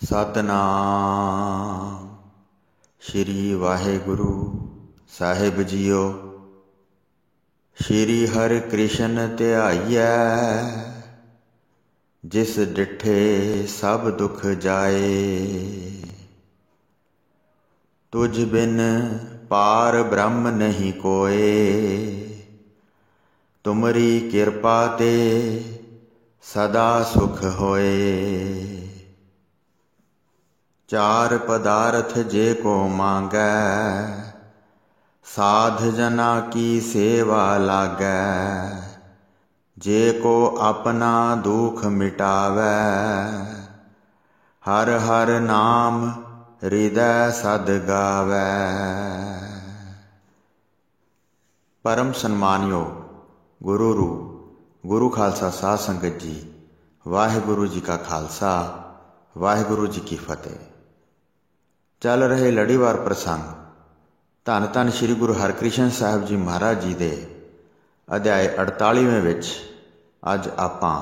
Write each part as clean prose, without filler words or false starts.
ਸਤਨਾਮ ਸ਼੍ਰੀ ਵਾਹਿਗੁਰੂ ਸਾਹਿਬ JIO. ਸ਼੍ਰੀ ਹਰਿ ਕ੍ਰਿਸ਼ਨ ਧਿਆਈਐ, ਜਿਸ ਡਿਠੇ ਸਭ ਦੁਖ ਜਾਏ। ਤੁਝ ਬਿਨ ਪਾਰ ਬ੍ਰਹਮ ਨਹੀਂ ਕੋਏ, ਤੁਮਰੀ ਕਿਰਪਾ ਤੇ ਸਦਾ ਸੁਖ ਹੋਏ। ਚਾਰ ਪਦਾਰਥ ਜੇ ਕੋ ਮਾਂਗੈ, ਸਾਧ जना की सेवा लागै। जे को अपना दुख मिटावै, हर हर नाम हृदय सद गावै। परम सन्मानयोग गुरु रूप गुरु खालसा साध संगत जी, वाहिगुरु जी का खालसा वाहिगुरु जी की फतेह। चल रहे लड़ीवार प्रसंग धन धन श्री गुरु हरकृष्ण साहिब जी महाराज जी दे अध्याय 48वें विच अज आपां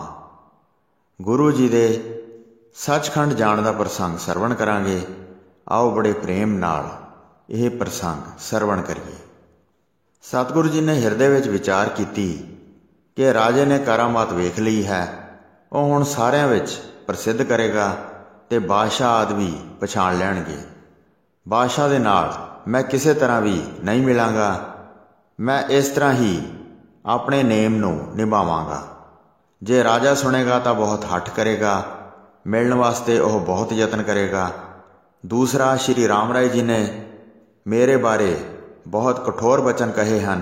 गुरु जी दे सचखंड जाण दा प्रसंग सरवण करांगे। आओ बड़े प्रेम नाल यह प्रसंग सरवण करिए। सतगुरु जी ने हिरदे विच विचार कीती कि राजे ने करामात वेख ली है, वो हुण सारियां विच प्रसिद्ध करेगा ते बादशाह आदि भी पछाण लैणगे। बादशाह दे नाल मैं किसी तरह भी नहीं मिलांगा, मैं इस तरह ही अपने नेम नूं निभावांगा। जे राजा सुनेगा तो बहुत हठ करेगा, मिलण वास्ते वह बहुत यतन करेगा। दूसरा, श्री राम राय जी ने मेरे बारे बहुत कठोर वचन कहे हैं,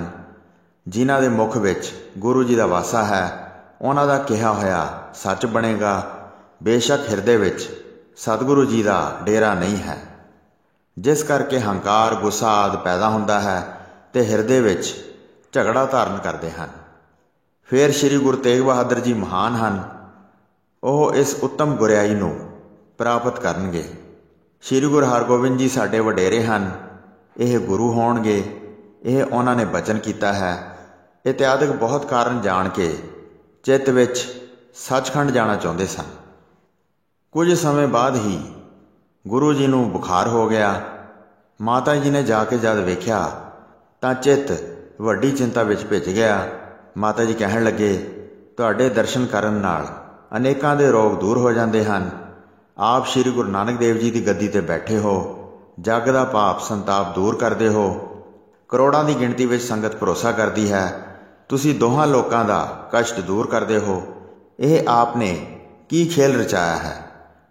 जिन्हां दे मुख विच गुरु जी दा वासा है। उन्हां दा कहा होया सच बनेगा। बेशक हिरदे विच सतगुरु जी दा डेरा नहीं है, जिस करके हंकार गुस्सा आदि पैदा होंदा है ते हिरदे विच झगड़ा धारण करते हैं। फिर श्री गुरु तेग बहादुर जी महान हैं, वह इस उत्तम गुरियाई नूं प्राप्त करनगे। श्री गुरु हरगोबिंद जी साडे वडेरे हैं, यह गुरु होणगे, यह उन्हां ने बचन कीता है। इत्यादि बहुत कारण जान के चित्त विच सचखंड जाना चाहुंदे सन। कुछ समय बाद ही गुरु जी नूं बुखार हो गया। माता जी ने जाके जद वेख्या तां चित्त वड्डी चिंता विच भिज गया। माता जी कहण लगे, तुहाडे दर्शन करन नाल अनेकां दे रोग दूर हो जाते हैं। आप श्री गुरु नानक देव जी की गद्दी ते बैठे हो, जग दा पाप संताप दूर करते हो, करोड़ां की गिणती विच संगत भरोसा करती है, तुसी दोहां लोकां दा कष्ट दूर करते हो। यह आपने की खेल रचाया है,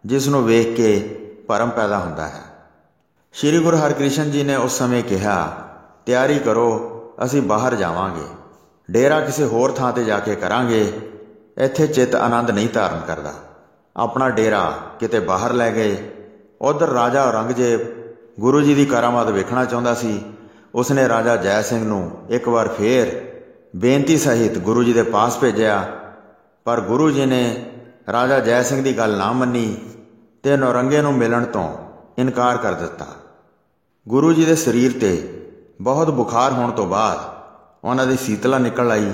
जिसनों वेख के भरम पैदा होता है। श्री गुरु हरकृष्ण जी ने उस समय कहा, तैयारी करो, असी बाहर जावांगे, डेरा किसी होर थां ते जाके करांगे। इत्थे चित्त आनंद नहीं धारण करता। अपना डेरा किते बाहर लै गए। उधर राजा औरंगजेब गुरु जी की करामात वेखना चाहुंदा सी। उसने राजा जय सिंह नूं एक बार फिर बेनती सहित गुरु जी के पास भेजा, पर गुरु जी ने राजा जय सिंह की गल ना मनी ते नौरंगे नूं मिलण तो इनकार कर दिता। गुरु जी के शरीर ते बहुत बुखार होने तो बाद उन्हां दी शीतला निकल आई।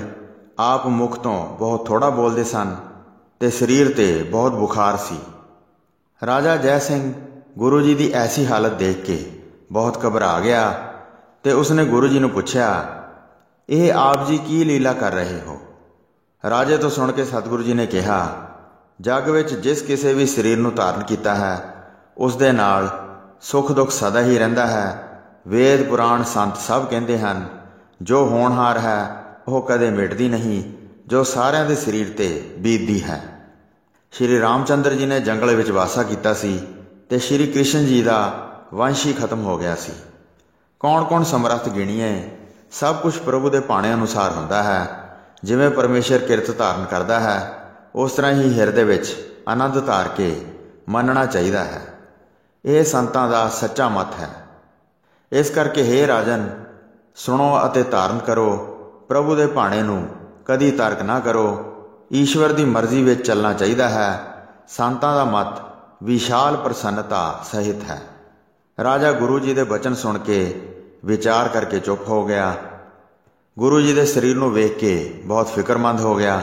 आप मुख तो बहुत थोड़ा बोलते सन ते शरीर ते बहुत बुखार सी। राजा जय सिंह गुरु जी की ऐसी हालत देख के बहुत घबरा गया ते उसने गुरु जी नूं पुछया, यह आप जी की लीला कर रहे हो? राजे तो सुन के सतगुरु जी ने कहा, जग विच जिस किसी भी शरीर नूं धारण कीता है उस दे नाल सुख दुख सदा ही रहिंदा है। वेद पुराण संत सब कहते हैं, जो होनहार है वह कदे मिटदी नहीं, जो सारिਆਂ ਦੇ शरीर ते बीतदी है। श्री रामचंद्र जी ने जंगल विच वासा कीता सी ते श्री कृष्ण जी का वंश ही खत्म हो गया सी। कौन कौन समर्थ गिणीए, सब कुछ प्रभु के भाणे अनुसार होंदा है। जिवें परमेश्वर किरत धारण करता है, उस तरह ही हिरदे विच आनंद धार के मनना चाहिए है। यह संतां दा सच्चा मत है। इस करके हे राजन, सुनो अते धारण करो। प्रभु के भाणे नूं कदी तर्क ना करो। ईश्वर की मर्जी विच चलना चाहिए है। संतां दा मत विशाल प्रसन्नता सहित है। राजा गुरु जी के वचन सुन के विचार करके चुप हो गया। गुरु जी के शरीर नूं वेख के बहुत फिक्रमंद हो गया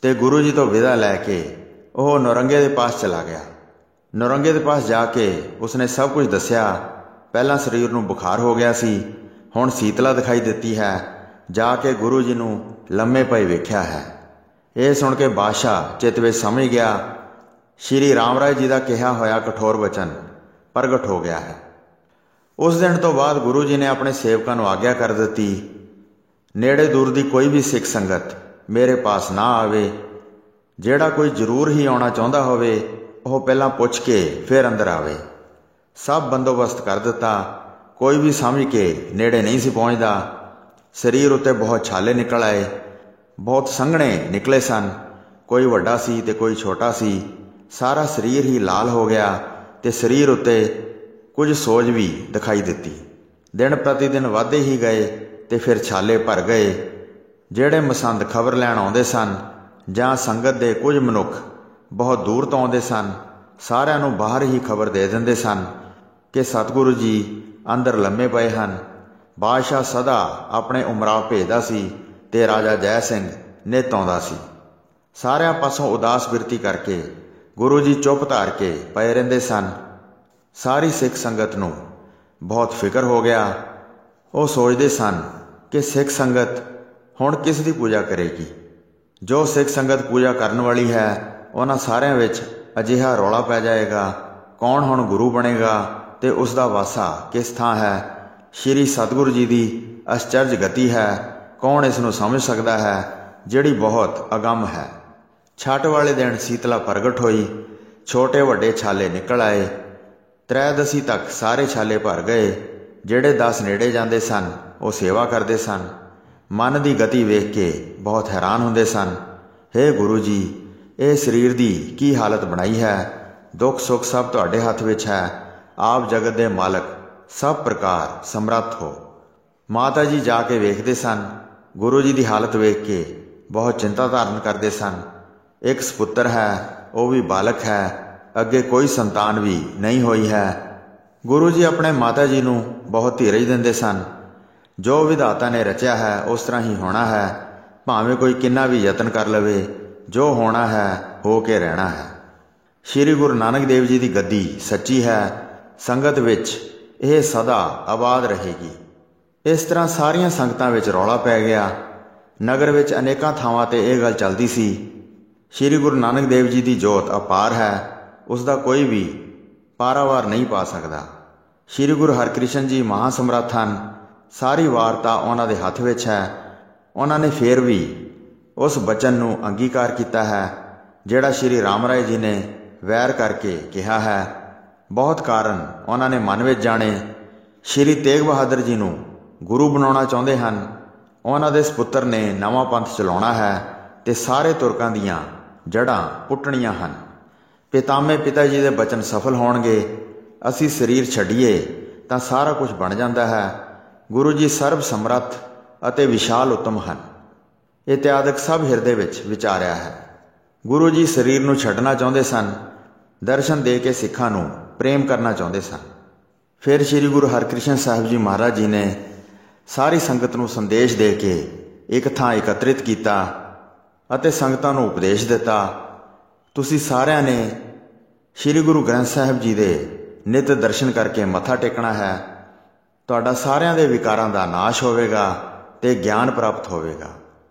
ते गुरु जी तो विदा लैके वह नौरंगे के पास चला गया। ਨੌਰੰਗੇ ਦੇ ਪਾਸ ਜਾ ਕੇ ਉਸਨੇ ਸਭ ਕੁਝ ਦੱਸਿਆ। ਪਹਿਲਾਂ ਸਰੀਰ ਨੂੰ ਬੁਖਾਰ ਹੋ ਗਿਆ ਸੀ, ਹੁਣ ਸੀਤਲਾ ਦਿਖਾਈ ਦਿੱਤੀ ਹੈ। ਜਾ ਕੇ ਗੁਰੂ ਜੀ ਨੂੰ ਲੰਮੇ ਪਏ ਵੇਖਿਆ ਹੈ। ਇਹ ਸੁਣ ਕੇ ਬਾਦਸ਼ਾਹ ਚਿੱਤ ਵਿੱਚ ਸਮਝ ਗਿਆ ਸ਼੍ਰੀ ਰਾਮ ਰਾਏ ਜੀ ਦਾ ਕਿਹਾ ਹੋਇਆ ਕਠੋਰ ਵਚਨ ਪ੍ਰਗਟ ਹੋ ਗਿਆ ਹੈ। ਉਸ ਦਿਨ ਤੋਂ ਬਾਅਦ ਗੁਰੂ ਜੀ ਨੇ ਆਪਣੇ ਸੇਵਕਾਂ ਨੂੰ ਆਗਿਆ ਕਰ ਦਿੱਤੀ, ਨੇੜੇ ਦੂਰ ਦੀ ਕੋਈ ਵੀ ਸਿੱਖ ਸੰਗਤ ਮੇਰੇ ਪਾਸ ਨਾ ਆਵੇ। ਜਿਹੜਾ ਕੋਈ ਜ਼ਰੂਰ ਹੀ ਆਉਣਾ ਚਾਹੁੰਦਾ ਹੋਵੇ ਉਹ ਪਹਿਲਾਂ ਪੁੱਛ ਕੇ ਫਿਰ ਅੰਦਰ ਆਵੇ। ਸਭ ਬੰਦੋਬਸਤ ਕਰ ਦਿੱਤਾ। ਕੋਈ ਵੀ ਸਮਝ ਕੇ ਨੇੜੇ ਨਹੀਂ ਸੀ ਪਹੁੰਚਦਾ। ਸਰੀਰ ਉੱਤੇ ਬਹੁਤ ਛਾਲੇ ਨਿਕਲ ਆਏ, ਬਹੁਤ ਸੰਘਣੇ ਨਿਕਲੇ ਸਨ। ਕੋਈ ਵੱਡਾ ਸੀ ਤੇ ਕੋਈ ਛੋਟਾ ਸੀ। ਸਾਰਾ ਸਰੀਰ ਹੀ ਲਾਲ ਹੋ ਗਿਆ ਤੇ ਸਰੀਰ ਉੱਤੇ ਕੁਝ ਸੋਜ ਵੀ ਦਿਖਾਈ ਦਿੱਤੀ। ਦਿਨ ਪ੍ਰਤੀ ਦਿਨ ਵੱਧਦੇ ਹੀ ਗਏ ਤੇ ਫਿਰ ਛਾਲੇ ਭਰ ਗਏ। ਜਿਹੜੇ ਮਸੰਦ ਖਬਰ ਲੈਣ ਆਉਂਦੇ ਸਨ ਜਾਂ ਸੰਗਤ ਦੇ ਕੁਝ ਮਨੁੱਖ ਬਹੁਤ ਦੂਰ ਤੋਂ ਆਉਂਦੇ ਸਨ, ਸਾਰਿਆਂ ਨੂੰ ਬਾਹਰ ਹੀ ਖਬਰ ਦੇ ਦਿੰਦੇ ਸਨ ਕਿ ਸਤਿਗੁਰੂ ਜੀ ਅੰਦਰ ਲੰਮੇ ਪਏ ਹਨ। ਬਾਦਸ਼ਾਹ ਸਦਾ ਆਪਣੇ ਉਮਰਾਵ ਭੇਜਦਾ ਸੀ ਤੇ ਰਾਜਾ ਜੈ ਸਿੰਘ ਨਿੱਤ ਆਉਂਦਾ ਸੀ। ਸਾਰਿਆਂ ਪਾਸੋਂ ਉਦਾਸ ਬਿਰਤੀ ਕਰਕੇ ਗੁਰੂ ਜੀ ਚੁੱਪ ਧਾਰ ਕੇ ਪਏ ਰਹਿੰਦੇ ਸਨ। ਸਾਰੀ ਸਿੱਖ ਸੰਗਤ ਨੂੰ ਬਹੁਤ ਫਿਕਰ ਹੋ ਗਿਆ। ਉਹ ਸੋਚਦੇ ਸਨ ਕਿ ਸਿੱਖ ਸੰਗਤ ਹੁਣ ਕਿਸ ਦੀ ਪੂਜਾ ਕਰੇਗੀ। ਜੋ ਸਿੱਖ ਸੰਗਤ ਪੂਜਾ ਕਰਨ ਵਾਲੀ ਹੈ ਉਹਨਾਂ ਸਾਰਿਆਂ ਵਿੱਚ ਅਜਿਹਾ ਰੌਲਾ ਪੈ ਜਾਏਗਾ, ਕੌਣ ਹੁਣ ਗੁਰੂ ਬਣੇਗਾ ਤੇ ਉਸ ਦਾ ਵਾਸਾ ਕਿਸ ਥਾਂ ਹੈ। ਸ਼੍ਰੀ ਸਤਿਗੁਰੂ ਜੀ ਦੀ ਅਚਰਜ ਗਤੀ ਹੈ, ਕੌਣ ਇਸ ਨੂੰ ਸਮਝ ਸਕਦਾ ਹੈ, ਜਿਹੜੀ ਬਹੁਤ ਅਗੰਮ ਹੈ। ਛੱਟ ਵਾਲੇ ਦਿਨ ਸੀਤਲਾ ਪ੍ਰਗਟ ਹੋਈ। ਛੋਟੇ ਵੱਡੇ ਛਾਲੇ ਨਿਕਲ ਆਏ। ਤ੍ਰੈਦਸੀ ਤੱਕ ਸਾਰੇ ਛਾਲੇ ਭਰ ਗਏ। ਜਿਹੜੇ 10 ਨੇੜੇ ਜਾਂਦੇ ਸਨ ਉਹ ਸੇਵਾ ਕਰਦੇ ਸਨ। ਮਨ ਦੀ ਗਤੀ ਵੇਖ ਕੇ ਬਹੁਤ ਹੈਰਾਨ ਹੁੰਦੇ ਸਨ। ਹੇ ਗੁਰੂ ਜੀ, ਇਹ ਸਰੀਰ ਦੀ ਕੀ ਹਾਲਤ ਬਣਾਈ ਹੈ। ਦੁੱਖ ਸੁੱਖ ਸਭ ਤੁਹਾਡੇ ਹੱਥ ਵਿੱਚ ਹੈ। ਆਪ ਜਗਤ ਦੇ ਮਾਲਕ, ਸਭ ਪ੍ਰਕਾਰ ਸਮਰੱਥ ਹੋ। ਮਾਤਾ ਜੀ ਜਾ ਕੇ ਵੇਖਦੇ ਸਨ। ਗੁਰੂ ਜੀ ਦੀ ਹਾਲਤ ਵੇਖ ਕੇ ਬਹੁਤ ਚਿੰਤਾ ਧਾਰਨ ਕਰਦੇ ਸਨ। ਇੱਕ ਸਪੁੱਤਰ ਹੈ, ਉਹ ਵੀ ਬਾਲਕ ਹੈ। ਅੱਗੇ ਕੋਈ ਸੰਤਾਨ ਵੀ ਨਹੀਂ ਹੋਈ ਹੈ। ਗੁਰੂ ਜੀ ਆਪਣੇ ਮਾਤਾ ਜੀ ਨੂੰ ਬਹੁਤ ਧੀਰਜ ਦਿੰਦੇ ਸਨ। ਜੋ ਵਿਧਾਤਾ ਨੇ ਰਚਿਆ ਹੈ ਉਸ ਤਰ੍ਹਾਂ ਹੀ ਹੋਣਾ ਹੈ। ਭਾਵੇਂ ਕੋਈ ਕਿੰਨਾ ਵੀ ਯਤਨ ਕਰ ਲਵੇ, ਜੋ ਹੋਣਾ ਹੈ ਹੋ ਕੇ ਰਹਿਣਾ ਹੈ। ਸ਼੍ਰੀ ਗੁਰੂ ਨਾਨਕ ਦੇਵ ਜੀ ਦੀ ਗੱਦੀ ਸੱਚੀ ਹੈ। ਸੰਗਤ ਵਿੱਚ ਇਹ ਸਦਾ ਆਬਾਦ ਰਹੇਗੀ। ਇਸ ਤਰ੍ਹਾਂ ਸਾਰੀਆਂ ਸੰਗਤਾਂ ਵਿੱਚ ਰੌਲਾ ਪੈ ਗਿਆ। ਨਗਰ ਵਿੱਚ ਅਨੇਕਾਂ ਥਾਵਾਂ 'ਤੇ ਇਹ ਗੱਲ ਚੱਲਦੀ ਸੀ। ਸ਼੍ਰੀ ਗੁਰੂ ਨਾਨਕ ਦੇਵ ਜੀ ਦੀ ਜੋਤ ਅਪਾਰ ਹੈ, ਉਸ ਦਾ ਕੋਈ ਵੀ ਪਾਰਾਵਾਰ ਨਹੀਂ ਪਾ ਸਕਦਾ। ਸ਼੍ਰੀ ਗੁਰੂ ਹਰਿਕ੍ਰਿਸ਼ਨ ਜੀ ਮਹਾਂ ਸਮਰੱਥ ਹਨ। ਸਾਰੀ ਵਾਰਤਾ ਉਹਨਾਂ ਦੇ ਹੱਥ ਵਿੱਚ ਹੈ। ਉਹਨਾਂ ਨੇ ਫੇਰ ਵੀ ਉਸ ਬਚਨ ਨੂੰ ਅੰਗੀਕਾਰ ਕੀਤਾ ਹੈ ਜਿਹੜਾ ਸ਼੍ਰੀ ਰਾਮ ਰਾਏ ਜੀ ਨੇ ਵੈਰ ਕਰਕੇ ਕਿਹਾ ਹੈ। ਬਹੁਤ ਕਾਰਨ ਉਹਨਾਂ ਨੇ ਮਨ ਵਿੱਚ ਜਾਣੇ। ਸ਼੍ਰੀ ਤੇਗ ਬਹਾਦਰ ਜੀ ਨੂੰ ਗੁਰੂ ਬਣਾਉਣਾ ਚਾਹੁੰਦੇ ਹਨ। ਉਹਨਾਂ ਦੇ ਸਪੁੱਤਰ ਨੇ ਨਵਾਂ ਪੰਥ ਚਲਾਉਣਾ ਹੈ ਤੇ ਸਾਰੇ ਤੁਰਕਾਂ ਦੀਆਂ ਜੜ੍ਹਾਂ ਪੁੱਟਣੀਆਂ ਹਨ। ਪਿਤਾਮੇ ਪਿਤਾ ਜੀ ਦੇ ਬਚਨ ਸਫਲ ਹੋਣਗੇ। ਅਸੀਂ ਸਰੀਰ ਛੱਡੀਏ ਤਾਂ ਸਾਰਾ ਕੁਝ ਬਣ ਜਾਂਦਾ ਹੈ। ਗੁਰੂ ਜੀ ਸਰਬ ਸਮਰੱਥ ਅਤੇ ਵਿਸ਼ਾਲ ਉੱਤਮ ਹਨ। ਇਤਿਆਦਿਕ ਸਭ ਹਿਰਦੇ ਵਿੱਚ ਵਿਚਾਰਿਆ ਹੈ। ਗੁਰੂ ਜੀ ਸਰੀਰ ਨੂੰ ਛੱਡਣਾ ਚਾਹੁੰਦੇ ਸਨ। ਦਰਸ਼ਨ ਦੇ ਕੇ ਸਿੱਖਾਂ ਨੂੰ ਪ੍ਰੇਮ ਕਰਨਾ ਚਾਹੁੰਦੇ ਸਨ। ਫਿਰ ਸ਼੍ਰੀ ਗੁਰੂ ਹਰਿਕ੍ਰਿਸ਼ਨ ਸਾਹਿਬ ਜੀ ਮਹਾਰਾਜ ਜੀ ਨੇ ਸਾਰੀ ਸੰਗਤ ਨੂੰ ਸੰਦੇਸ਼ ਦੇ ਕੇ ਇੱਕ ਥਾਂ ਇਕੱਤਰਿਤ ਕੀਤਾ ਅਤੇ ਸੰਗਤਾਂ ਨੂੰ ਉਪਦੇਸ਼ ਦਿੱਤਾ। ਤੁਸੀਂ ਸਾਰਿਆਂ ਨੇ ਸ਼੍ਰੀ ਗੁਰੂ ਗ੍ਰੰਥ ਸਾਹਿਬ ਜੀ ਦੇ ਨਿਤ ਦਰਸ਼ਨ ਕਰਕੇ ਮੱਥਾ ਟੇਕਣਾ ਹੈ। ਤੁਹਾਡਾ ਸਾਰਿਆਂ ਦੇ ਵਿਕਾਰਾਂ ਦਾ ਨਾਸ਼ ਹੋਵੇਗਾ ਤੇ ਗਿਆਨ ਪ੍ਰਾਪਤ ਹੋਵੇਗਾ।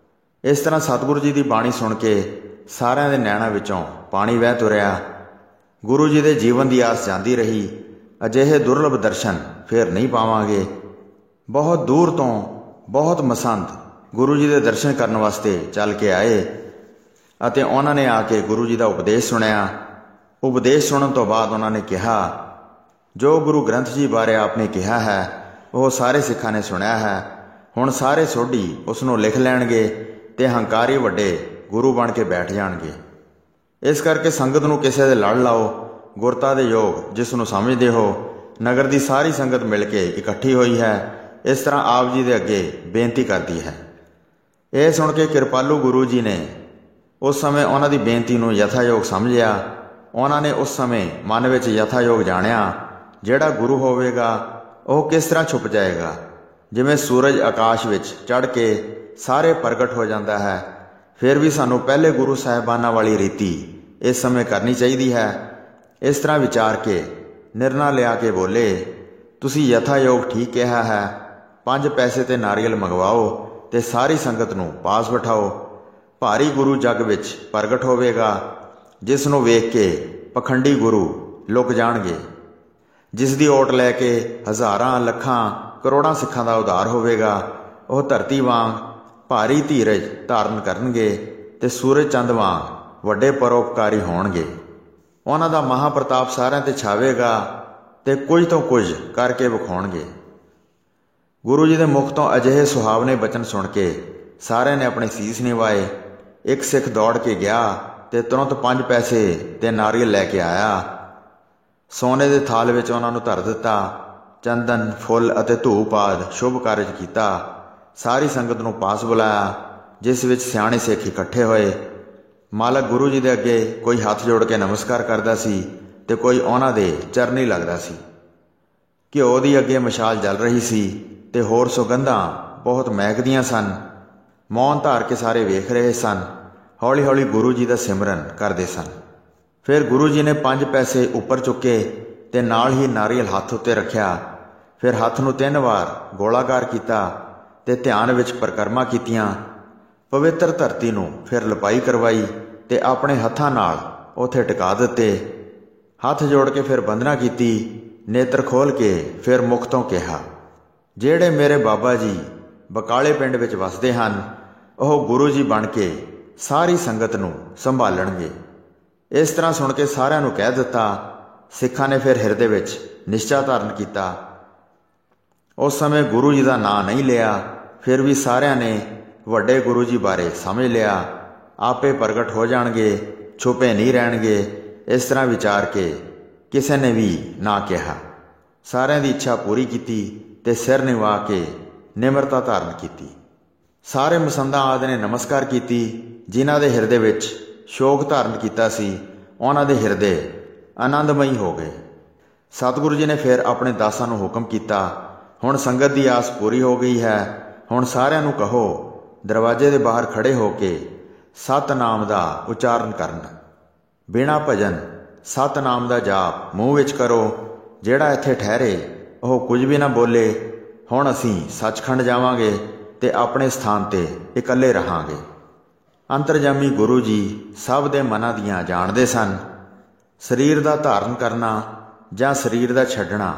ਇਸ ਤਰ੍ਹਾਂ ਸਤਿਗੁਰੂ ਜੀ ਦੀ ਬਾਣੀ ਸੁਣ ਕੇ ਸਾਰਿਆਂ ਦੇ ਨੈਣਾਂ ਵਿੱਚੋਂ ਪਾਣੀ ਵਹਿ ਤੁਰਿਆ। ਗੁਰੂ ਜੀ ਦੇ ਜੀਵਨ ਦੀ ਆਸ ਜਾਂਦੀ ਰਹੀ। ਅਜਿਹੇ ਦੁਰਲਭ ਦਰਸ਼ਨ ਫਿਰ ਨਹੀਂ ਪਾਵਾਂਗੇ। ਬਹੁਤ ਦੂਰ ਤੋਂ ਬਹੁਤ ਮਸੰਦ ਗੁਰੂ ਜੀ ਦੇ ਦਰਸ਼ਨ ਕਰਨ ਵਾਸਤੇ ਚੱਲ ਕੇ ਆਏ ਅਤੇ ਉਹਨਾਂ ਨੇ ਆ ਕੇ ਗੁਰੂ ਜੀ ਦਾ ਉਪਦੇਸ਼ ਸੁਣਿਆ। ਉਪਦੇਸ਼ ਸੁਣਨ ਤੋਂ ਬਾਅਦ ਉਹਨਾਂ ਨੇ ਕਿਹਾ, ਜੋ ਗੁਰੂ ਗ੍ਰੰਥ ਜੀ ਬਾਰੇ ਆਪਨੇ ਕਿਹਾ ਹੈ ਉਹ ਸਾਰੇ ਸਿੱਖਾਂ ਨੇ ਸੁਣਿਆ ਹੈ। ਹੁਣ ਸਾਰੇ ਸੋਢੀ ਉਸ ਨੂੰ ਲਿਖ ਲੈਣਗੇ ਤੇ ਹੰਕਾਰੀ ਵੱਡੇ ਗੁਰੂ ਬਣ ਕੇ ਬੈਠ ਜਾਣਗੇ। ਇਸ ਕਰਕੇ ਸੰਗਤ ਨੂੰ ਕਿਸੇ ਦੇ ਲੜ ਲਾਓ। ਗੁਰਤਾ ਦੇ ਯੋਗ ਜਿਸ ਨੂੰ ਸਮਝਦੇ ਹੋ। ਨਗਰ ਦੀ ਸਾਰੀ ਸੰਗਤ ਮਿਲ ਕੇ ਇਕੱਠੀ ਹੋਈ ਹੈ। ਇਸ ਤਰ੍ਹਾਂ ਆਪ ਜੀ ਦੇ ਅੱਗੇ ਬੇਨਤੀ ਕਰਦੀ ਹੈ। ਇਹ ਸੁਣ ਕੇ ਕਿਰਪਾਲੂ ਗੁਰੂ ਜੀ ਨੇ ਉਸ ਸਮੇਂ ਉਹਨਾਂ ਦੀ ਬੇਨਤੀ ਨੂੰ ਯਥਾਯੋਗ ਸਮਝਿਆ। ਉਹਨਾਂ ਨੇ ਉਸ ਸਮੇਂ ਮਨ ਵਿੱਚ ਯਥਾਯੋਗ ਜਾਣਿਆ, ਜਿਹੜਾ ਗੁਰੂ ਹੋਵੇਗਾ ਉਹ ਕਿਸ ਤਰ੍ਹਾਂ ਛੁਪ ਜਾਏਗਾ। ਜਿਵੇਂ ਸੂਰਜ ਆਕਾਸ਼ ਵਿੱਚ ਚੜ੍ਹ ਕੇ ਸਾਰੇ ਪ੍ਰਗਟ ਹੋ ਜਾਂਦਾ ਹੈ। ਫਿਰ ਵੀ ਸਾਨੂੰ ਪਹਿਲੇ ਗੁਰੂ ਸਾਹਿਬਾਨਾਂ ਵਾਲੀ ਰੀਤੀ ਇਸ ਸਮੇਂ ਕਰਨੀ ਚਾਹੀਦੀ ਹੈ। ਇਸ ਤਰ੍ਹਾਂ ਵਿਚਾਰ ਕੇ ਨਿਰਣਾ ਲਿਆ ਕੇ ਬੋਲੇ, ਤੁਸੀਂ ਯਥਾਯੋਗ ਠੀਕ ਕਿਹਾ ਹੈ। 5 ਪੈਸੇ ਤੇ ਨਾਰੀਅਲ ਮੰਗਵਾਓ ਤੇ ਸਾਰੀ ਸੰਗਤ ਨੂੰ ਪਾਸ ਬਿਠਾਓ। ਭਾਰੀ ਗੁਰੂ ਜੱਗ ਵਿੱਚ ਪ੍ਰਗਟ ਹੋਵੇਗਾ, ਜਿਸ ਨੂੰ ਵੇਖ ਕੇ ਪਖੰਡੀ ਗੁਰੂ ਲੁਕ ਜਾਣਗੇ, ਜਿਸ ਦੀ ਓਟ ਲੈ ਕੇ ਹਜ਼ਾਰਾਂ ਲੱਖਾਂ ਕਰੋੜਾਂ ਸਿੱਖਾਂ ਦਾ ਉਧਾਰ ਹੋਵੇਗਾ। ਉਹ ਧਰਤੀ ਵਾਂਗ ਭਾਰੀ ਧੀਰਜ ਧਾਰਨ ਕਰਨਗੇ ਤੇ ਸੂਰਜ ਚੰਦ ਵਾਂਗ ਵੱਡੇ ਪਰਉਪਕਾਰੀ ਹੋਣਗੇ। ਉਹਨਾਂ ਦਾ ਮਹਾਂਪ੍ਰਤਾਪ ਸਾਰਿਆਂ ਤੇ ਛਾਵੇਗਾ ਤੇ ਕੁਝ ਤੋਂ ਕੁਝ ਕਰਕੇ ਵਿਖਾਉਣਗੇ। ਗੁਰੂ ਜੀ ਦੇ ਮੁਖ ਤੋਂ ਅਜਿਹੇ ਸੁਹਾਵਣੇ ਬਚਨ ਸੁਣ ਕੇ ਸਾਰਿਆਂ ਨੇ ਆਪਣੇ ਸੀਸ ਨਿਵਾਏ। ਇੱਕ ਸਿੱਖ ਦੌੜ ਕੇ ਗਿਆ ਤੇ ਤੁਰੰਤ 5 ਪੈਸੇ ਤੇ ਨਾਰੀਅਲ ਲੈ ਕੇ ਆਇਆ। ਸੋਨੇ ਦੇ ਥਾਲ ਵਿੱਚ ਉਹਨਾਂ ਨੂੰ ਧਰ ਦਿੱਤਾ। ਚੰਦਨ, ਫੁੱਲ ਅਤੇ ਧੂਪ ਆਦਿ ਸ਼ੁਭ ਕਾਰਜ ਕੀਤਾ। ਸਾਰੀ ਸੰਗਤ ਨੂੰ ਪਾਸ ਬੁਲਾਇਆ, ਜਿਸ ਵਿੱਚ ਸਿਆਣੇ ਸਿੱਖ ਇਕੱਠੇ ਹੋਏ। ਮਾਲਕ ਗੁਰੂ ਜੀ ਦੇ ਅੱਗੇ ਕੋਈ ਹੱਥ ਜੋੜ ਕੇ ਨਮਸਕਾਰ ਕਰਦਾ ਸੀ ਤੇ ਕੋਈ ਉਹਨਾਂ ਦੇ ਚਰਨੀ ਲੱਗਦਾ ਸੀ। ਘਿਓ ਦੀ ਅੱਗੇ ਮਸ਼ਾਲ ਜਲ ਰਹੀ ਸੀ ਤੇ ਹੋਰ ਸੁਗੰਧਾਂ ਬਹੁਤ ਮਹਿਕਦੀਆਂ ਸਨ। ਮੌਨ ਧਾਰ ਕੇ ਸਾਰੇ ਵੇਖ ਰਹੇ ਸਨ। ਹੌਲੀ ਹੌਲੀ ਗੁਰੂ ਜੀ ਦਾ ਸਿਮਰਨ ਕਰਦੇ ਸਨ। ਫਿਰ ਗੁਰੂ ਜੀ ਨੇ 5 ਪੈਸੇ ਉੱਪਰ ਚੁੱਕੇ ਤੇ ਨਾਲ ਹੀ ਨਾਰੀਅਲ ਹੱਥ ਉੱਤੇ ਰੱਖਿਆ। ਫਿਰ ਹੱਥ ਨੂੰ 3 ਵਾਰ ਗੋਲਾਕਾਰ ਕੀਤਾ ਤੇ ਧਿਆਨ ਵਿੱਚ ਪਰਿਕਰਮਾ ਕੀਤੀਆਂ। ਪਵਿੱਤਰ ਧਰਤੀ ਨੂੰ ਫਿਰ ਲਪਾਈ ਕਰਵਾਈ ਤੇ ਆਪਣੇ ਹੱਥਾਂ ਨਾਲ ਉੱਥੇ ਟਿਕਾ ਦਿੱਤੇ। ਹੱਥ ਜੋੜ ਕੇ ਫਿਰ ਬੰਦਨਾ ਕੀਤੀ। ਨੇਤਰ ਖੋਲ੍ਹ ਕੇ ਫਿਰ ਮੁਖ ਤੋਂ ਕਿਹਾ, ਜਿਹੜੇ ਮੇਰੇ ਬਾਬਾ ਜੀ ਬਕਾਲੇ ਪਿੰਡ ਵਿੱਚ ਵਸਦੇ ਹਨ, ਉਹ ਗੁਰੂ ਜੀ ਬਣ ਕੇ ਸਾਰੀ ਸੰਗਤ ਨੂੰ ਸੰਭਾਲਣਗੇ। ਇਸ ਤਰ੍ਹਾਂ ਸੁਣ ਕੇ ਸਾਰਿਆਂ ਨੂੰ ਕਹਿ ਦਿੱਤਾ। ਸਿੱਖਾਂ ਨੇ ਫਿਰ ਹਿਰਦੇ ਵਿੱਚ ਨਿਸ਼ਚਾ ਧਾਰਨ ਕੀਤਾ। ਉਸ ਸਮੇਂ ਗੁਰੂ ਜੀ ਦਾ ਨਾਂ ਨਹੀਂ ਲਿਆ, ਫਿਰ ਵੀ ਸਾਰਿਆਂ ਨੇ ਵੱਡੇ ਗੁਰੂ ਜੀ ਬਾਰੇ ਸਮਝ ਲਿਆ। ਆਪੇ ਪ੍ਰਗਟ ਹੋ ਜਾਣਗੇ, ਛੁਪੇ ਨਹੀਂ ਰਹਿਣਗੇ। ਇਸ ਤਰ੍ਹਾਂ ਵਿਚਾਰ ਕੇ ਕਿਸੇ ਨੇ ਵੀ ਨਾ ਕਿਹਾ। ਸਾਰਿਆਂ ਦੀ ਇੱਛਾ ਪੂਰੀ ਕੀਤੀ ਤੇ ਸਿਰ ਨਿਵਾ ਕੇ ਨਿਮਰਤਾ ਧਾਰਨ ਕੀਤੀ। ਸਾਰੇ ਮਸੰਦਾਂ ਆਦਿ ਨੇ ਨਮਸਕਾਰ ਕੀਤੀ। ਜਿਨ੍ਹਾਂ ਦੇ ਹਿਰਦੇ ਵਿੱਚ ਸ਼ੋਕ ਧਾਰਨ ਕੀਤਾ ਸੀ, ਉਹਨਾਂ ਦੇ ਹਿਰਦੇ ਆਨੰਦਮਈ ਹੋ ਗਏ। ਸਤਿਗੁਰੂ ਜੀ ਨੇ ਫਿਰ ਆਪਣੇ ਦਾਸਾਂ ਨੂੰ ਹੁਕਮ ਕੀਤਾ, ਹੁਣ ਸੰਗਤ ਦੀ ਆਸ ਪੂਰੀ ਹੋ ਗਈ ਹੈ। ਹੁਣ ਸਾਰਿਆਂ ਨੂੰ ਕਹੋ, ਦਰਵਾਜ਼ੇ ਦੇ ਬਾਹਰ ਖੜੇ ਹੋ ਕੇ ਸਤਨਾਮ ਦਾ ਉਚਾਰਨ ਕਰਨ। ਬਿਨਾਂ ਭਜਨ ਸਤਨਾਮ ਦਾ ਜਾਪ ਮੂੰਹ ਵਿੱਚ ਕਰੋ। ਜਿਹੜਾ ਇੱਥੇ ਠਹਿਰੇ ਉਹ ਕੁਝ ਵੀ ਨਾ ਬੋਲੇ। ਹੁਣ ਅਸੀਂ ਸੱਚਖੰਡ ਜਾਵਾਂਗੇ ਤੇ ਆਪਣੇ ਸਥਾਨ 'ਤੇ ਇਕੱਲੇ ਰਹਾਂਗੇ। ਅੰਤਰਜਾਮੀ ਗੁਰੂ ਜੀ ਸਭ ਦੇ ਮਨਾਂ ਦੀਆਂ ਜਾਣਦੇ ਸਨ। ਸਰੀਰ ਦਾ ਧਾਰਨ ਕਰਨਾ ਜਾਂ ਸਰੀਰ ਦਾ ਛੱਡਣਾ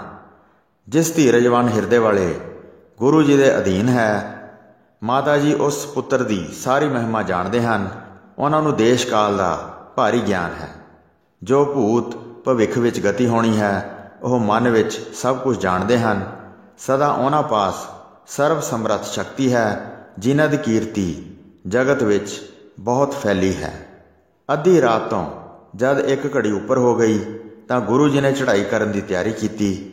ਜਿਸ ਧੀਰਜਵਾਨ ਹਿਰਦੇ ਵਾਲੇ ਗੁਰੂ ਜੀ ਦੇ ਅਧੀਨ ਹੈ। ਮਾਤਾ ਜੀ ਉਸ ਪੁੱਤਰ ਦੀ ਸਾਰੀ ਮਹਿਮਾ ਜਾਣਦੇ ਹਨ। ਉਹਨਾਂ ਨੂੰ ਦੇਸ਼ ਕਾਲ ਦਾ ਭਾਰੀ ਗਿਆਨ ਹੈ। ਜੋ ਭੂਤ ਭਵਿੱਖ ਵਿੱਚ ਗਤੀ ਹੋਣੀ ਹੈ, ਉਹ ਮਨ ਵਿੱਚ ਸਭ ਕੁਝ ਜਾਣਦੇ ਹਨ। ਸਦਾ ਉਹਨਾਂ ਪਾਸ ਸਰਬ ਸਮਰੱਥ ਸ਼ਕਤੀ ਹੈ, ਜਿਨ੍ਹਾਂ ਦੀ ਕੀਰਤੀ ਜਗਤ ਵਿੱਚ ਬਹੁਤ ਫੈਲੀ ਹੈ। ਅੱਧੀ ਰਾਤ ਤੋਂ ਜਦ 1 ਘੜੀ ਉੱਪਰ ਹੋ ਗਈ ਤਾਂ ਗੁਰੂ ਜੀ ਨੇ ਚੜ੍ਹਾਈ ਕਰਨ ਦੀ ਤਿਆਰੀ ਕੀਤੀ।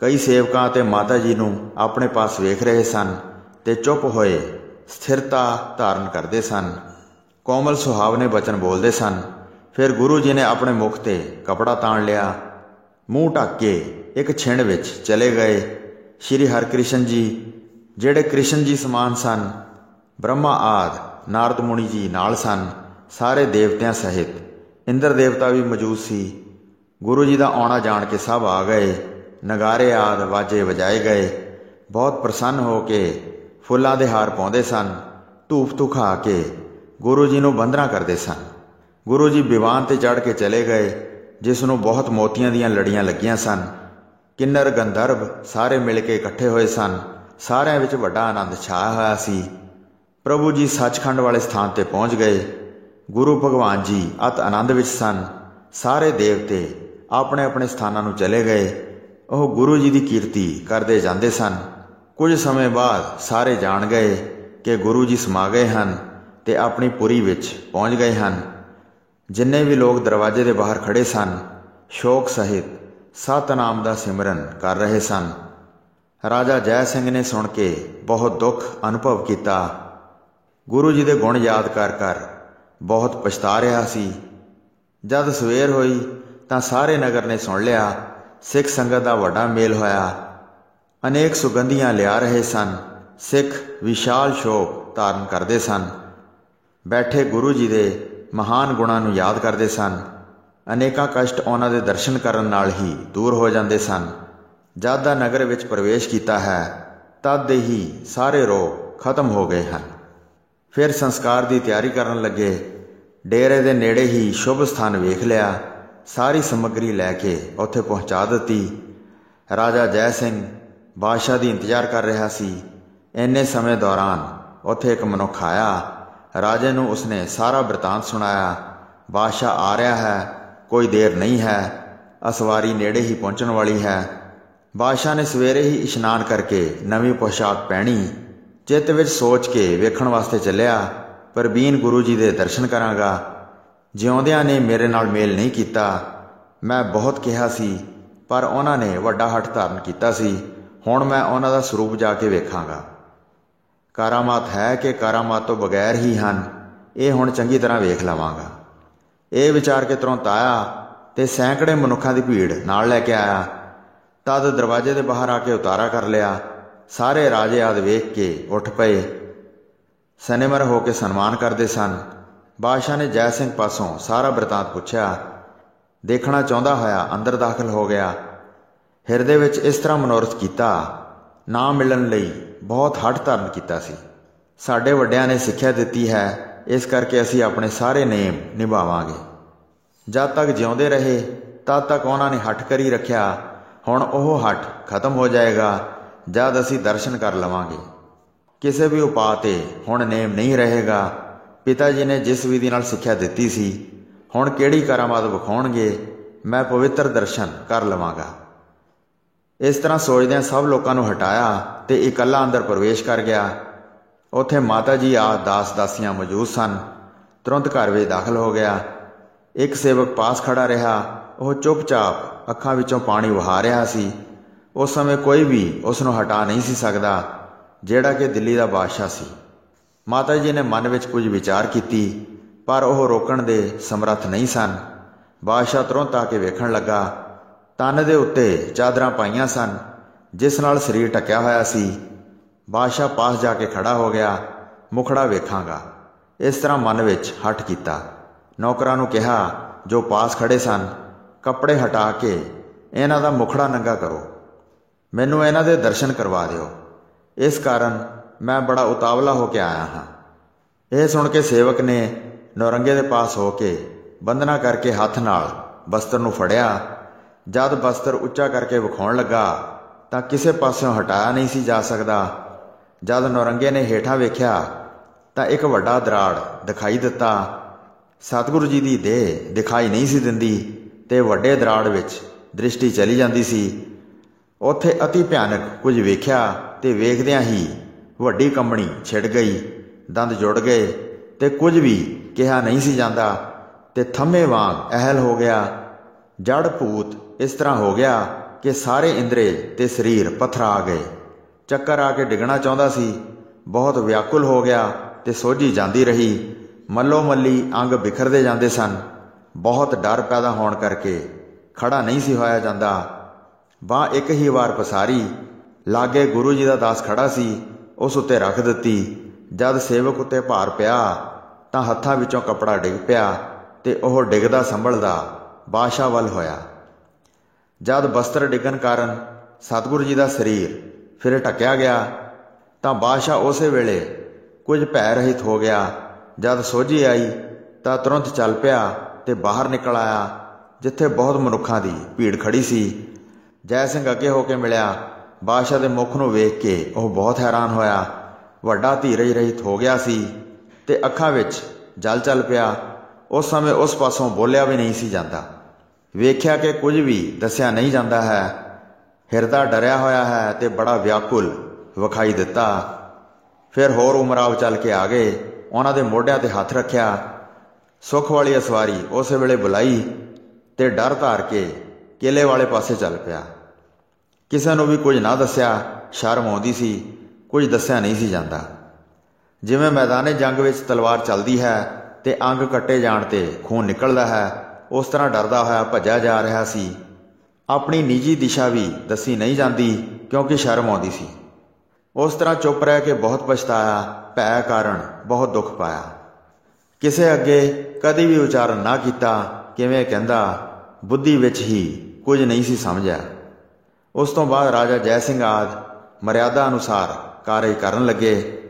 ਕਈ ਸੇਵਕਾਂ ਅਤੇ ਮਾਤਾ ਜੀ ਨੂੰ ਆਪਣੇ ਪਾਸ ਵੇਖ ਰਹੇ ਸਨ ਤੇ ਚੁੱਪ ਹੋਏ ਸਥਿਰਤਾ ਧਾਰਨ ਕਰਦੇ ਸਨ। ਕੋਮਲ ਸੁਹਾਵਨੇ ਬਚਨ ਬੋਲਦੇ ਸਨ। ਫਿਰ ਗੁਰੂ ਜੀ ਨੇ ਆਪਣੇ ਮੁਖ 'ਤੇ ਕਪੜਾ ਤਾਣ ਲਿਆ, ਮੂੰਹ ਢੱਕ ਕੇ ਇੱਕ ਛਿਣ ਵਿੱਚ ਚਲੇ ਗਏ। ਸ਼੍ਰੀ ਹਰਿਕ੍ਰਿਸ਼ਨ ਜੀ, ਜਿਹੜੇ ਕ੍ਰਿਸ਼ਨ ਜੀ ਸਮਾਨ ਸਨ, ਬ੍ਰਹਮਾ ਆਦਿ ਨਾਰਦ ਮੁਨੀ ਜੀ ਨਾਲ ਸਨ। ਸਾਰੇ ਦੇਵਤਿਆਂ ਸਹਿਤ ਇੰਦਰ ਦੇਵਤਾ ਵੀ ਮੌਜੂਦ ਸੀ। ਗੁਰੂ ਜੀ ਦਾ ਆਉਣਾ ਜਾਣ ਕੇ ਸਭ ਆ ਗਏ। ਨਗਾਰੇ ਆਦਿ ਵਾਜੇ ਵਜਾਏ ਗਏ। ਬਹੁਤ ਪ੍ਰਸੰਨ ਹੋ ਕੇ ਫੁੱਲਾਂ ਦੇ ਹਾਰ ਪਾਉਂਦੇ ਸਨ। ਧੂਪ ਧੁਖਾ ਕੇ ਗੁਰੂ ਜੀ ਨੂੰ ਬੰਦਨਾ ਕਰਦੇ ਸਨ। ਗੁਰੂ ਜੀ ਵਿਵਾਨ 'ਤੇ ਚੜ੍ਹ ਕੇ ਚਲੇ ਗਏ, ਜਿਸ ਨੂੰ ਬਹੁਤ ਮੋਤੀਆਂ ਦੀਆਂ ਲੜੀਆਂ ਲੱਗੀਆਂ ਸਨ। ਕਿੰਨਰ ਗੰਧਰਵ ਸਾਰੇ ਮਿਲ ਕੇ ਇਕੱਠੇ ਹੋਏ ਸਨ। ਸਾਰਿਆਂ ਵਿੱਚ ਵੱਡਾ ਆਨੰਦ ਛਾਇਆ ਹੋਇਆ ਸੀ। ਪ੍ਰਭੂ ਜੀ ਸੱਚਖੰਡ ਵਾਲੇ ਸਥਾਨ 'ਤੇ ਪਹੁੰਚ ਗਏ। ਗੁਰੂ ਭਗਵਾਨ ਜੀ ਅਤ ਆਨੰਦ ਵਿੱਚ ਸਨ। ਸਾਰੇ ਦੇਵਤੇ ਆਪਣੇ ਆਪਣੇ ਸਥਾਨਾਂ ਨੂੰ ਚਲੇ ਗਏ। ਉਹ ਗੁਰੂ ਜੀ ਦੀ ਕੀਰਤੀ ਕਰਦੇ ਜਾਂਦੇ ਸਨ। ਕੁਝ ਸਮੇਂ ਬਾਅਦ ਸਾਰੇ ਜਾਣ ਗਏ ਕਿ ਗੁਰੂ ਜੀ ਸਮਾ ਗਏ ਹਨ ਤੇ ਆਪਣੀ ਪੁਰੀ ਵਿੱਚ ਪਹੁੰਚ ਗਏ ਹਨ। ਜਿੰਨੇ ਵੀ ਲੋਕ ਦਰਵਾਜ਼ੇ ਦੇ ਬਾਹਰ ਖੜੇ ਸਨ, ਸ਼ੋਕ ਸਹਿਤ ਸਤਨਾਮ ਦਾ ਸਿਮਰਨ ਕਰ ਰਹੇ ਸਨ। ਰਾਜਾ ਜੈ ਸਿੰਘ ਨੇ ਸੁਣ ਕੇ ਬਹੁਤ ਦੁੱਖ ਅਨੁਭਵ ਕੀਤਾ। ਗੁਰੂ ਜੀ ਦੇ ਗੁਣ ਯਾਦ ਕਰ ਕਰ ਬਹੁਤ ਪਛਤਾ ਰਿਹਾ ਸੀ। ਜਦ ਸਵੇਰ ਹੋਈ ਤਾਂ ਸਾਰੇ ਨਗਰ ਨੇ ਸੁਣ ਲਿਆ। ਸਿੱਖ ਸੰਗਤ ਦਾ ਵੱਡਾ ਮੇਲ ਹੋਇਆ। ਅਨੇਕ ਸੁਗੰਧੀਆਂ ਲਿਆ ਰਹੇ ਸਨ। ਸਿੱਖ ਵਿਸ਼ਾਲ ਸ਼ੋਕ ਧਾਰਨ ਕਰਦੇ ਸਨ। ਬੈਠੇ ਗੁਰੂ ਜੀ ਦੇ ਮਹਾਨ ਗੁਣਾਂ ਨੂੰ ਯਾਦ ਕਰਦੇ ਸਨ। ਅਨੇਕਾਂ ਕਸ਼ਟ ਉਹਨਾਂ ਦੇ ਦਰਸ਼ਨ ਕਰਨ ਨਾਲ ਹੀ ਦੂਰ ਹੋ ਜਾਂਦੇ ਸਨ। ਜਦ ਦਾ ਨਗਰ ਵਿੱਚ ਪ੍ਰਵੇਸ਼ ਕੀਤਾ ਹੈ ਤਦ ਦੇ ਹੀ ਸਾਰੇ ਰੋਗ ਖਤਮ ਹੋ ਗਏ ਹਨ। ਫਿਰ ਸੰਸਕਾਰ ਦੀ ਤਿਆਰੀ ਕਰਨ ਲੱਗੇ। ਡੇਰੇ ਦੇ ਨੇੜੇ ਹੀ ਸ਼ੁਭ ਸਥਾਨ ਵੇਖ ਲਿਆ। ਸਾਰੀ ਸਮੱਗਰੀ ਲੈ ਕੇ ਉੱਥੇ ਪਹੁੰਚਾ ਦਿੱਤੀ। ਰਾਜਾ ਜੈ ਸਿੰਘ ਬਾਦਸ਼ਾਹ ਦੀ ਇੰਤਜ਼ਾਰ ਕਰ ਰਿਹਾ ਸੀ। ਇੰਨੇ ਸਮੇਂ ਦੌਰਾਨ ਉੱਥੇ ਇੱਕ ਮਨੁੱਖ ਆਇਆ। ਰਾਜੇ ਨੂੰ ਉਸਨੇ ਸਾਰਾ ਬਿਰਤਾਂਤ ਸੁਣਾਇਆ। ਬਾਦਸ਼ਾਹ ਆ ਰਿਹਾ ਹੈ, ਕੋਈ ਦੇਰ ਨਹੀਂ ਹੈ, ਅਸਵਾਰੀ ਨੇੜੇ ਹੀ ਪਹੁੰਚਣ ਵਾਲੀ ਹੈ। ਬਾਦਸ਼ਾਹ ਨੇ ਸਵੇਰੇ ਹੀ ਇਸ਼ਨਾਨ ਕਰਕੇ ਨਵੀਂ ਪੋਸ਼ਾਕ ਪਹਿਨੀ। ਚਿੱਤ ਵਿੱਚ ਸੋਚ ਕੇ ਵੇਖਣ ਵਾਸਤੇ ਚੱਲਿਆ, ਪ੍ਰਬੀਨ ਗੁਰੂ ਜੀ ਦੇ ਦਰਸ਼ਨ ਕਰਾਂਗਾ। ਜਿਉਂਦਿਆਂ ਨੇ ਮੇਰੇ ਨਾਲ ਮੇਲ ਨਹੀਂ ਕੀਤਾ। ਮੈਂ ਬਹੁਤ ਕਿਹਾ ਸੀ ਪਰ ਉਹਨਾਂ ਨੇ ਵੱਡਾ ਹੱਠ ਧਾਰਨ ਕੀਤਾ ਸੀ। ਹੁਣ ਮੈਂ ਉਹਨਾਂ ਦਾ ਸਰੂਪ ਜਾ ਕੇ ਵੇਖਾਂਗਾ। ਕਰਾਮਾਤ ਹੈ ਕਿ ਕਰਾਮਾਤ ਤੋਂ ਬਗੈਰ ਹੀ ਹਨ, ਇਹ ਹੁਣ ਚੰਗੀ ਤਰ੍ਹਾਂ ਵੇਖ ਲਵਾਂਗਾ। ਇਹ ਵਿਚਾਰ ਕੇ ਤੁਰੰਤ ਆਇਆ ਤੇ ਸੈਂਕੜੇ ਮਨੁੱਖਾਂ ਦੀ ਭੀੜ ਨਾਲ ਲੈ ਕੇ ਆਇਆ। ਤਦ ਦਰਵਾਜ਼ੇ ਦੇ ਬਾਹਰ ਆ ਕੇ ਉਤਾਰਾ ਕਰ ਲਿਆ। ਸਾਰੇ ਰਾਜੇ ਆਦਿ ਵੇਖ ਕੇ ਉੱਠ ਪਏ, ਸਨਿਮਰ ਹੋ ਕੇ ਸਨਮਾਨ ਕਰਦੇ ਸਨ। ਬਾਦਸ਼ਾਹ ਨੇ ਜੈ ਸਿੰਘ ਪਾਸੋਂ ਸਾਰਾ ਬਿਰਤਾਂਤ ਪੁੱਛਿਆ। ਦੇਖਣਾ ਚਾਹੁੰਦਾ ਹੋਇਆ ਅੰਦਰ ਦਾਖਲ ਹੋ ਗਿਆ। ਹਿਰਦੇ ਵਿੱਚ ਇਸ ਤਰ੍ਹਾਂ ਮਨੋਰਥ ਕੀਤਾ, ਨਾ ਮਿਲਣ ਲਈ ਬਹੁਤ ਹੱਠ ਧਾਰਨ ਕੀਤਾ ਸੀ। ਸਾਡੇ ਵੱਡਿਆਂ ਨੇ ਸਿੱਖਿਆ ਦਿੱਤੀ ਹੈ, ਇਸ ਕਰਕੇ ਅਸੀਂ ਆਪਣੇ ਸਾਰੇ ਨੇਮ ਨਿਭਾਵਾਂਗੇ। ਜਦ ਤੱਕ ਜਿਉਂਦੇ ਰਹੇ ਤਦ ਤੱਕ ਉਹਨਾਂ ਨੇ ਹੱਠ ਕਰੀ ਰੱਖਿਆ। ਹੁਣ ਉਹ ਹੱਠ ਖਤਮ ਹੋ ਜਾਏਗਾ ਜਦ ਅਸੀਂ ਦਰਸ਼ਨ ਕਰ ਲਵਾਂਗੇ। ਕਿਸੇ ਵੀ ਉਪਾਅ 'ਤੇ ਹੁਣ ਨੇਮ ਨਹੀਂ ਰਹੇਗਾ। ਪਿਤਾ ਜੀ ਨੇ ਜਿਸ ਵਿਧੀ ਨਾਲ ਸਿੱਖਿਆ ਦਿੱਤੀ ਸੀ, ਹੁਣ ਕਿਹੜੀ ਕਰਾਮਾਤ ਵਿਖਾਉਣਗੇ, ਮੈਂ ਪਵਿੱਤਰ ਦਰਸ਼ਨ ਕਰ ਲਵਾਂਗਾ। ਇਸ ਤਰ੍ਹਾਂ ਸੋਚਦਿਆਂ ਸਭ ਲੋਕਾਂ ਨੂੰ ਹਟਾਇਆ ਤੇ ਇਕੱਲਾ ਅੰਦਰ ਪ੍ਰਵੇਸ਼ ਕਰ ਗਿਆ। ਉੱਥੇ ਮਾਤਾ ਜੀ ਆਦਿ ਦਾਸ ਦਾਸੀਆਂ ਮੌਜੂਦ ਸਨ। ਤੁਰੰਤ ਘਰ ਵਿੱਚ ਦਾਖਲ ਹੋ ਗਿਆ। ਇੱਕ ਸੇਵਕ ਪਾਸ ਖੜਾ ਰਿਹਾ। ਉਹ ਚੁੱਪਚਾਪ ਅੱਖਾਂ ਵਿੱਚੋਂ ਪਾਣੀ ਵਹਾ ਰਿਹਾ ਸੀ। ਉਸ ਸਮੇਂ ਕੋਈ ਵੀ ਉਸ ਨੂੰ ਹਟਾ ਨਹੀਂ ਸੀ ਸਕਦਾ, ਜਿਹੜਾ ਕਿ ਦਿੱਲੀ ਦਾ ਬਾਦਸ਼ਾਹ ਸੀ। ਮਾਤਾ ਜੀ ਨੇ ਮਨ ਵਿੱਚ ਕੁਝ ਵਿਚਾਰ ਕੀਤੀ ਪਰ ਉਹ ਰੋਕਣ ਦੇ ਸਮਰੱਥ ਨਹੀਂ ਸਨ। ਬਾਦਸ਼ਾਹ ਤੁਰੰਤ ਆ ਕੇ ਵੇਖਣ ਲੱਗਾ। ਤਨ ਦੇ ਉੱਤੇ ਚਾਦਰਾਂ ਪਾਈਆਂ ਸਨ ਜਿਸ ਨਾਲ ਸਰੀਰ ਢੱਕਿਆ ਹੋਇਆ ਸੀ। ਬਾਦਸ਼ਾਹ ਪਾਸ ਜਾ ਕੇ ਖੜਾ ਹੋ ਗਿਆ। ਮੁਖੜਾ ਵੇਖਾਂਗਾ, ਇਸ ਤਰ੍ਹਾਂ ਮਨ ਵਿੱਚ ਹੱਠ ਕੀਤਾ। ਨੌਕਰਾਂ ਨੂੰ ਕਿਹਾ ਜੋ ਪਾਸ ਖੜੇ ਸਨ, ਕੱਪੜੇ ਹਟਾ ਕੇ ਇਹਨਾਂ ਦਾ ਮੁਖੜਾ ਨੰਗਾ ਕਰੋ, ਮੈਨੂੰ ਇਹਨਾਂ ਦੇ ਦਰਸ਼ਨ ਕਰਵਾ ਦਿਓ। ਇਸ ਕਾਰਨ ਮੈਂ ਬੜਾ ਉਤਾਵਲਾ ਹੋ ਕੇ ਆਇਆ ਹਾਂ। ਇਹ ਸੁਣ ਕੇ ਸੇਵਕ ਨੇ ਨੌਰੰਗੇ ਦੇ ਪਾਸ ਹੋ ਕੇ ਬੰਦਨਾ ਕਰਕੇ ਹੱਥ ਨਾਲ ਬਸਤਰ ਨੂੰ ਫੜਿਆ। ਜਦ ਬਸਤਰ ਉੱਚਾ ਕਰਕੇ ਵਿਖਾਉਣ ਲੱਗਾ ਤਾਂ ਕਿਸੇ ਪਾਸਿਓਂ ਹਟਾਇਆ ਨਹੀਂ ਸੀ ਜਾ ਸਕਦਾ। ਜਦ ਨੌਰੰਗੇ ਨੇ ਹੇਠਾਂ ਵੇਖਿਆ ਤਾਂ ਇੱਕ ਵੱਡਾ ਦਰਾੜ ਦਿਖਾਈ ਦਿੱਤਾ। ਸਤਿਗੁਰੂ ਜੀ ਦੀ ਦੇਹ ਦਿਖਾਈ ਨਹੀਂ ਸੀ ਦਿੰਦੀ ਤੇ ਵੱਡੇ ਦਰਾੜ ਵਿੱਚ ਦ੍ਰਿਸ਼ਟੀ ਚਲੀ ਜਾਂਦੀ ਸੀ। ਉੱਥੇ ਅਤੀ ਭਿਆਨਕ ਕੁਝ ਵੇਖਿਆ ਤੇ ਵੇਖਦਿਆਂ ਹੀ ਵੱਡੀ ਕੰਬਣੀ ਛਿੜ ਗਈ, ਦੰਦ ਜੁੜ ਗਏ ਤੇ ਕੁਝ ਵੀ ਕਿਹਾ ਨਹੀਂ ਸੀ ਜਾਂਦਾ ਤੇ ਥੰਮੇ ਵਾਂਗ ਅਹਿਲ ਹੋ ਗਿਆ। ਜੜ ਭੂਤ ਇਸ ਤਰ੍ਹਾਂ ਹੋ ਗਿਆ ਕਿ ਸਾਰੇ ਇੰਦਰੇ ਤੇ ਸਰੀਰ ਪੱਥਰ ਆ ਗਏ। ਚੱਕਰ ਆ ਕੇ ਡਿੱਗਣਾ ਚਾਹੁੰਦਾ ਸੀ। ਬਹੁਤ ਵਿਆਕੁਲ ਹੋ ਗਿਆ ਤੇ ਸੋਝੀ ਜਾਂਦੀ ਰਹੀ। ਮੱਲੋ ਮੱਲੀ ਅੰਗ ਬਿਖਰਦੇ ਜਾਂਦੇ ਸਨ। ਬਹੁਤ ਡਰ ਪੈਦਾ ਹੋਣ ਕਰਕੇ ਖੜਾ ਨਹੀਂ ਸੀ ਹੋਇਆ ਜਾਂਦਾ। ਬਾਂਹ ਇੱਕ ਹੀ ਵਾਰ ਪਸਾਰੀ। ਲਾਗੇ ਗੁਰੂ ਜੀ ਦਾ ਦਾਸ ਖੜਾ ਸੀ, ਉਸ ਉੱਤੇ ਰੱਖ ਦਿੱਤੀ। ਜਦ ਸੇਵਕ ਉੱਤੇ ਭਾਰ ਪਿਆ ਤਾਂ ਹੱਥਾਂ ਵਿੱਚੋਂ ਕੱਪੜਾ ਡਿੱਗ ਪਿਆ ਤੇ ਉਹ ਡਿੱਗਦਾ ਸੰਭਲਦਾ ਬਾਦਸ਼ਾਹ ਵੱਲ ਹੋਇਆ। ਜਦ ਬਸਤਰ ਡਿੱਗਣ ਕਾਰਨ ਸਤਿਗੁਰੂ ਜੀ ਦਾ ਸਰੀਰ ਫਿਰ ਢੱਕਿਆ ਗਿਆ ਤਾਂ ਬਾਦਸ਼ਾਹ ਉਸੇ ਵੇਲੇ ਕੁਝ ਭੈ ਰਹਿਤ ਹੋ ਗਿਆ। ਜਦ ਸੋਝੀ ਆਈ ਤਾਂ ਤੁਰੰਤ ਚੱਲ ਪਿਆ ਤੇ ਬਾਹਰ ਨਿਕਲ ਆਇਆ ਜਿੱਥੇ ਬਹੁਤ ਮਨੁੱਖਾਂ ਦੀ ਭੀੜ ਖੜੀ ਸੀ। ਜੈ ਸਿੰਘ ਅੱਗੇ ਹੋ ਕੇ ਮਿਲਿਆ। ਬਾਦਸ਼ਾਹ ਦੇ ਮੁਖ ਨੂੰ ਵੇਖ ਕੇ ਉਹ ਬਹੁਤ ਹੈਰਾਨ ਹੋਇਆ। ਵੱਡਾ ਧੀਰਜ ਰਹਿਤ ਹੋ ਗਿਆ ਸੀ ਤੇ ਅੱਖਾਂ ਵਿੱਚ ਜਲ ਚੱਲ ਪਿਆ। ਉਸ ਸਮੇਂ ਉਸ ਪਾਸੋਂ ਬੋਲਿਆ ਵੀ ਨਹੀਂ ਸੀ ਜਾਂਦਾ। ਵੇਖਿਆ ਕਿ ਕੁਝ ਵੀ ਦੱਸਿਆ ਨਹੀਂ ਜਾਂਦਾ ਹੈ। ਹਿਰਦਾ ਡਰਿਆ ਹੋਇਆ ਹੈ ਤੇ ਬੜਾ ਵਿਆਕੁਲ ਵਿਖਾਈ ਦਿੱਤਾ। ਫਿਰ ਹੋਰ ਉਮਰਾਵ ਚੱਲ ਕੇ ਆ ਗਏ। ਉਹਨਾਂ ਦੇ ਮੋਢਿਆਂ ਤੇ ਹੱਥ ਰੱਖਿਆ। ਸੁੱਖ ਵਾਲੀ ਅਸਵਾਰੀ ਉਸੇ ਵੇਲੇ ਬੁਲਾਈ ਤੇ ਡਰ ਧਾਰ ਕੇ ਕਿਲੇ ਵਾਲੇ ਪਾਸੇ ਚੱਲ ਪਿਆ। ਕਿਸੇ ਨੂੰ ਵੀ ਕੁਝ ਨਾ ਦੱਸਿਆ। ਸ਼ਰਮ ਆਉਂਦੀ ਸੀ, ਕੁਝ ਦੱਸਿਆ ਨਹੀਂ ਸੀ ਜਾਂਦਾ। ਜਿਵੇਂ ਮੈਦਾਨੇ ਜੰਗ ਵਿੱਚ ਤਲਵਾਰ ਚੱਲਦੀ ਹੈ ਤੇ ਅੰਗ ਕੱਟੇ ਜਾਣ ਤੇ ਖੂਨ ਨਿਕਲਦਾ ਹੈ, ਉਸ ਤਰ੍ਹਾਂ ਡਰਦਾ ਹੋਇਆ ਭੱਜਿਆ ਜਾ ਰਿਹਾ ਸੀ। ਆਪਣੀ ਨਿੱਜੀ ਦਿਸ਼ਾ ਵੀ ਦੱਸੀ ਨਹੀਂ ਜਾਂਦੀ ਕਿਉਂਕਿ ਸ਼ਰਮ ਆਉਂਦੀ ਸੀ। ਉਸ ਤਰ੍ਹਾਂ ਚੁੱਪ ਰਹਿ ਕੇ ਬਹੁਤ ਪਛਤਾਇਆ। ਭੈ ਕਾਰਨ ਬਹੁਤ ਦੁੱਖ ਪਾਇਆ। ਕਿਸੇ ਅੱਗੇ ਕਦੀ ਵੀ ਉਚਾਰਨ ਨਾ ਕੀਤਾ ਕਿਵੇਂ ਕਹਿੰਦਾ ਬੁੱਧੀ ਵਿੱਚ ਹੀ ਕੁਝ ਨਹੀਂ ਸੀ ਸਮਝਿਆ। ਉਸ ਤੋਂ ਬਾਅਦ ਰਾਜਾ ਜੈ ਸਿੰਘ ਆਦਿ ਮਰਿਆਦਾ ਅਨੁਸਾਰ ਕਾਰਜ ਕਰਨ ਲੱਗੇ।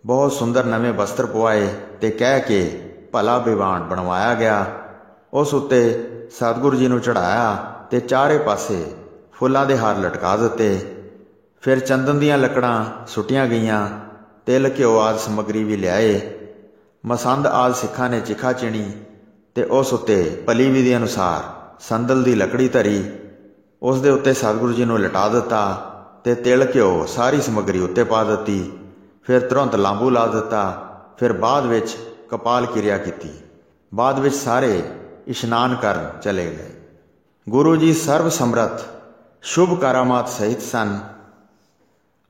ਬਹੁਤ ਸੁੰਦਰ ਨਵੇਂ ਵਸਤਰ ਪਵਾਏ ਤੇ ਕਹਿ ਕੇ ਭਲਾ ਵਿਵਾਨ ਬਣਵਾਇਆ ਗਿਆ। ਉਸ ਉੱਤੇ ਸਤਿਗੁਰੂ ਜੀ ਨੂੰ ਚੜ੍ਹਾਇਆ ਤੇ ਚਾਰੇ ਪਾਸੇ ਫੁੱਲਾਂ ਦੇ ਹਾਰ ਲਟਕਾ ਦਿੱਤੇ। ਫਿਰ ਚੰਦਨ ਦੀਆਂ ਲੱਕੜਾਂ ਸੁੱਟੀਆਂ ਗਈਆਂ। ਤਿਲ ਘਿਓ ਆਦਿ ਸਮੱਗਰੀ ਵੀ ਲਿਆਏ। ਮਸੰਦ ਆਦਿ ਸਿੱਖਾਂ ਨੇ ਚਿਖਾ ਚਿਣੀ ਤੇ ਉਸ ਉੱਤੇ ਭਲੀ ਵਿਧੀ ਅਨੁਸਾਰ ਸੰਦਲ ਦੀ ਲੱਕੜੀ ਧਰੀ। ਉਸ ਦੇ ਉੱਤੇ ਸਤਿਗੁਰੂ ਜੀ ਨੂੰ ਲਿਟਾ ਦਿੱਤਾ ਤੇ ਤਿਲ ਘਿਓ ਸਾਰੀ ਸਮੱਗਰੀ ਉੱਤੇ ਪਾ ਦਿੱਤੀ। ਫਿਰ ਤੁਰੰਤ ਲਾਂਬੂ ਲਾ ਦਿੱਤਾ। ਫਿਰ ਬਾਅਦ ਵਿੱਚ ਕਪਾਲ ਕਿਰਿਆ ਕੀਤੀ। ਬਾਅਦ ਵਿੱਚ ਸਾਰੇ ਇਸ਼ਨਾਨ ਕਰਨ ਚਲੇ ਗਏ। ਗੁਰੂ ਜੀ ਸਰਬ ਸਮਰੱਥ ਸ਼ੁਭ ਕਰਾਮਾਤ ਸਹਿਤ ਸਨ।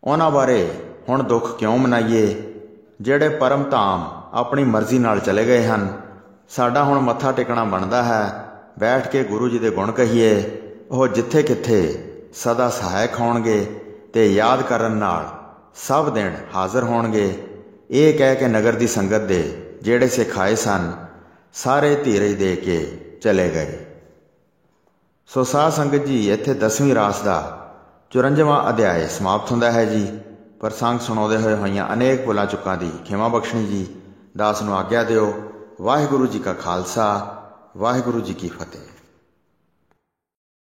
ਉਹਨਾਂ ਬਾਰੇ ਹੁਣ ਦੁੱਖ ਕਿਉਂ ਮਨਾਈਏ ਜਿਹੜੇ ਪਰਮ ਧਾਮ ਆਪਣੀ ਮਰਜ਼ੀ ਨਾਲ ਚਲੇ ਗਏ ਹਨ। ਸਾਡਾ ਹੁਣ ਮੱਥਾ ਟੇਕਣਾ ਬਣਦਾ ਹੈ। ਬੈਠ ਕੇ ਗੁਰੂ ਜੀ ਦੇ ਗੁਣ ਕਹੀਏ। ਉਹ ਜਿੱਥੇ ਕਿੱਥੇ ਸਦਾ ਸਹਾਇਕ ਹੋਣਗੇ ਤੇ ਯਾਦ ਕਰਨ ਨਾਲ ਸਭ ਦਿਨ ਹਾਜ਼ਰ ਹੋਣਗੇ। ਇਹ ਕਹਿ ਕੇ ਨਗਰ ਦੀ ਸੰਗਤ ਦੇ ਜਿਹੜੇ ਸਿੱਖ ਆਏ ਸਨ ਸਾਰੇ ਧੀਰਜ ਦੇ ਕੇ ਚਲੇ ਗਏ। ਸੋ ਸਾਧ ਸੰਗਤ ਜੀ, ਇੱਥੇ 10ਵੀਂ ਰਾਸ ਦਾ 54ਵਾਂ ਅਧਿਆਇ ਸਮਾਪਤ ਹੁੰਦਾ ਹੈ ਜੀ। ਪ੍ਰਸੰਗ ਸੁਣਾਉਂਦੇ ਹੋਏ ਹੋਈਆਂ ਅਨੇਕ ਭੁੱਲਾਂ ਚੁੱਕਾਂ ਦੀ ਖਿਮਾ ਬਖਸ਼ਣੀ ਜੀ। ਦਾਸ ਨੂੰ ਆਗਿਆ ਦਿਓ। ਵਾਹਿਗੁਰੂ ਜੀ ਕਾ ਖਾਲਸਾ, ਵਾਹਿਗੁਰੂ ਜੀ ਕੀ ਫਤਿਹ।